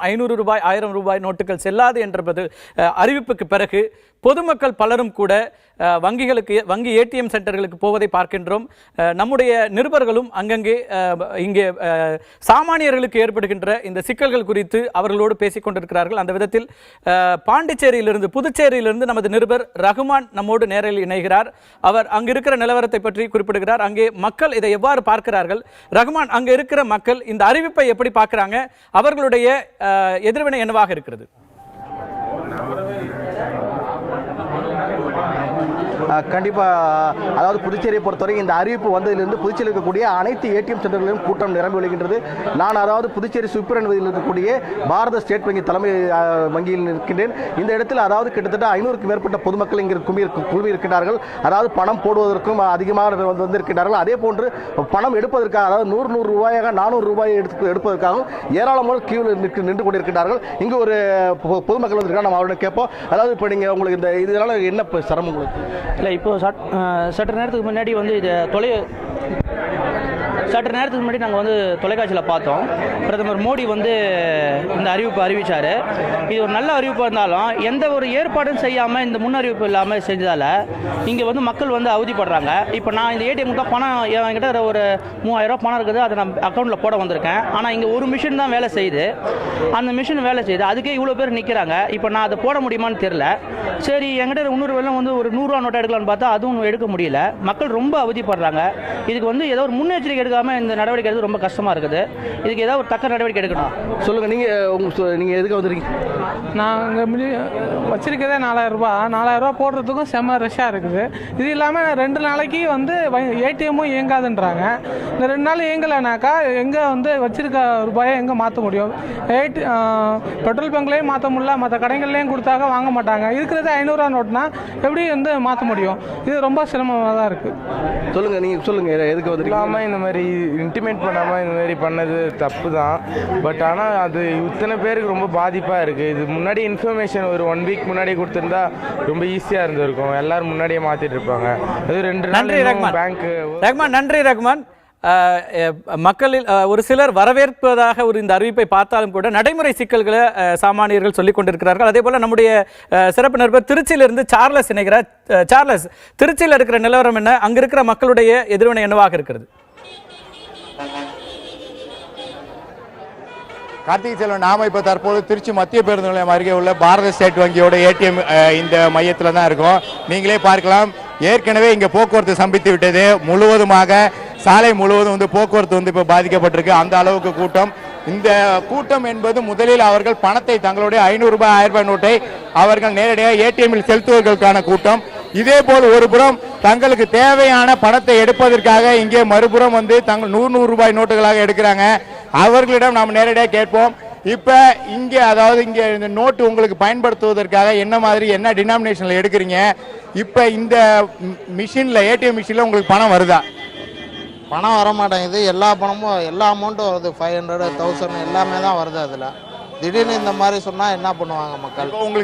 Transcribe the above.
500 ரூபாய் 1000 ரூபாய் நோட்டுகள் செல்லாது என்பது அறிவிப்புக்கு பிறகு பொதுமக்கள் பலரும் கூட வங்கி ஏடிஎம் சென்டர்களுக்கு போவதை பார்க்கின்றோம். நம்முடைய நிருபர்களும் அங்கங்கே இங்கே சாமானியர்களுக்கு ஏற்படுகின்ற இந்த சிக்கல்கள் குறித்து அவர்களோடு பேசிக் கொண்டிருக்கிறார்கள். அந்த விதத்தில் பாண்டிச்சேரியிலிருந்து புதுச்சேரியிலிருந்து நமது நிருபர் ரகுமான் நம்மோடு நேரில் இணைகிறார். அவர் அங்கு இருக்கிற நிலவரத்தை பற்றி குறிப்பிடுகிறார். அங்கே மக்கள் இதை எவ்வாறு பார்க்கிறார்கள்? ரகுமான், அங்க இருக்கிற மக்கள் இந்த அறிவிப்பை எப்படி பார்க்கிறாங்க? அவர்களுடைய எதிர்வினை என்னவாக இருக்கிறது? கண்டிப்பாக, அதாவது புதுச்சேரியை பொறுத்தவரை இந்த அறிவிப்பு வந்ததிலிருந்து புதுச்சேரியில் இருக்கக்கூடிய அனைத்து ஏடிஎம் சென்டர்களிலும் கூட்டம் நிரம்பி வருகின்றது. நான் அதாவது புதுச்சேரி சுப்பிரமணியத்தில் இருக்கக்கூடிய பாரத ஸ்டேட் வங்கி தலைமை வங்கியில் இருக்கின்றேன். இந்த இடத்தில் அதாவது கிட்டத்தட்ட 500க்கும் மேற்பட்ட பொதுமக்கள் இங்கே குழுமி இருக்கின்றார்கள். அதாவது பணம் போடுவதற்கும் அதிகமாக வந்திருக்கின்றார்கள். அதே போன்று பணம் எடுப்பதற்காக, அதாவது 100 ரூபாயாக 400 ரூபாயை எடுப்பதற்காகவும் ஏராளமான கியூவில் நின்று கொண்டிருக்கிறார்கள். இங்கு ஒரு பொதுமக்கள் வந்திருக்காங்க, நம்ம அவர்கிட்ட கேட்போம். அதாவது இப்போ நீங்கள் உங்களுக்கு இந்த இதனால என்ன சிரமம் உங்களுக்கு? இல்லை, இப்போது சற்று நேரத்துக்கு முன்னாடி வந்து சற்று நேரத்துக்கு முன்னாடி நாங்கள் வந்து தொலைக்காட்சியில் பார்த்தோம். பிரதமர் மோடி வந்து இந்த அறிவிப்பு அறிவித்தார். இது ஒரு நல்ல அறிவிப்பாக இருந்தாலும் எந்த ஒரு ஏற்பாடும் செய்யாமல், இந்த முன் அறிவிப்பு இல்லாமல் செஞ்சதால் இங்கே வந்து மக்கள் வந்து அவதிப்படுறாங்க. இப்போ நான் இந்த ஏடிஎம் தான் பணம் என்கிட்ட ஒரு 3000 ரூபா பணம் இருக்குது, அதை நான் அக்கௌண்ட்டில் போட வந்திருக்கேன். ஆனால் இங்கே ஒரு மிஷின் தான் வேலை செய்யுது. அந்த மிஷின் வேலை செய்யுது, அதுக்கே இவ்வளோ பேர் நிற்கிறாங்க. இப்போ நான் அதை போட முடியுமான்னு தெரில. சரி, என்கிட்ட இன்னொரு வெள்ளம் வந்து ஒரு 100 ரூபா நோட்டை எடுக்கலான்னு பார்த்தா அதுவும் எடுக்க முடியல. மக்கள் ரொம்ப அவதிப்படுறாங்க. இதுக்கு வந்து ஏதோ ஒரு முன்னெச்சரிக்கை எடுக்காமல் இந்த நடவடிக்கை எடுத்து ரொம்ப கஷ்டமாக இருக்குது. இதுக்கு ஏதாவது ஒரு தக்க நடவடிக்கை எடுக்கணும். சொல்லுங்கள், நீங்கள் எதுக்கு வந்துருக்கீங்க? நான் இங்கே வச்சிருக்கதே 4000 ரூபா. 4000 ரூபா போடுறதுக்கும் செம்ம ரஷ்ஷாக இருக்குது. இது இல்லாமல் 2 நாளைக்கு வந்து ஏடிஎம்மும் இயங்காதுன்றாங்க. இந்த 2 நாள் இயங்கலைனாக்கா எங்கே வந்து வச்சிருக்க ரூபாயை எங்கே மாற்ற முடியும்? பெட்ரோல் பங்க்லேயும் மாற்ற முடியல, மற்ற கடைகள்லேயும் கொடுத்தாக்க வாங்க மாட்டாங்க. இருக்கிறது 500 ரூபா நோட்னா எப்படி வந்து மாற்ற முடியும்? இது ரொம்ப சிரமமாக தான் இருக்குது. சொல்லுங்கள், நீங்கள் சொல்லுங்கள், எதுக்கு வந்துருக்கீங்க? இந்த மாதிரி இன்டிமேட் பண்ணாமல் இந்த மாதிரி பண்ணது தப்பு தான். பட் ஆனால் அது இத்தனை பேருக்கு ரொம்ப பாதிப்பாக இருக்குது. இது முன்னாடி இன்ஃபர்மேஷன் ஒரு 1 வீக் முன்னாடி கொடுத்துருந்தா ரொம்ப ஈஸியாக இருந்திருக்கும். எல்லாரும் முன்னாடியே மாற்றிட்டு இருப்பாங்க. அது 2 நாள் பேங்க். ரஹ்மான், நன்றி ரஹ்மான். மக்களில் ஒரு சிலர் வரவேற்பதாக இந்த அறிவிப்பை பார்த்தாலும் கூட நடைமுறை சிக்கல்களை சாமானியர்கள் சொல்லிக் கொண்டிருக்கிறார்கள். அதே போல நம்முடைய சிறப்பு நிருபர் திருச்சியிலிருந்து சார்லஸ் இணைகிறார். சார்லஸ், திருச்சியில் இருக்கிற நிலவரம் என்ன? அங்க இருக்கிற மக்களுடைய எதிர்வினை என்னவாக இருக்கிறது? கார்த்திகை செல்வன், நாம இப்போ தற்போது திருச்சி மத்திய பேருந்து நிலையம் அருகே உள்ள பாரத ஸ்டேட் வங்கியோட ஏடிஎம் இந்த மையத்தில் தான் இருக்கும். நீங்களே பார்க்கலாம், ஏற்கனவே இங்கே போக்குவரத்து சம்பித்து விட்டது. முழுவதுமாக சாலை முழுவதும் வந்து போக்குவரத்து வந்து இப்போ பாதிக்கப்பட்டிருக்கு. அந்த அளவுக்கு கூட்டம். இந்த கூட்டம் என்பது முதலில் அவர்கள் பணத்தை, தங்களுடைய 500 ரூபாய் 1000 ரூபாய் நோட்டை அவர்கள் நேரடியாக ஏடிஎம்மில் செலுத்துவதற்கான கூட்டம். இதே போல் ஒரு புறம் தங்களுக்கு தேவையான பணத்தை எடுப்பதற்காக இங்கே மறுபுறம் வந்து தங்கள் 100 ரூபாய் நோட்டுகளாக எடுக்கிறாங்க. அவர்களிடம் நாம் நேரடியாக கேட்போம். இப்போ இங்கே, அதாவது இங்கே இந்த நோட்டு உங்களுக்கு பயன்படுத்துவதற்காக என்ன டினாமினேஷனில் எடுக்கிறீங்க? இப்போ இந்த மிஷினில், ஏடிஎம் மிஷினில் உங்களுக்கு பணம் வருதா? பணம் வர மாட்டேங்குது. எல்லா பணமும், எல்லா அமௌண்ட்டும் வருது. 500, 1000 எல்லாமே தான் வருது. அதில் திடீர்னு இந்த மாதிரி சொன்னால் என்ன பண்ணுவாங்க மக்கள்? உங்களுக்கு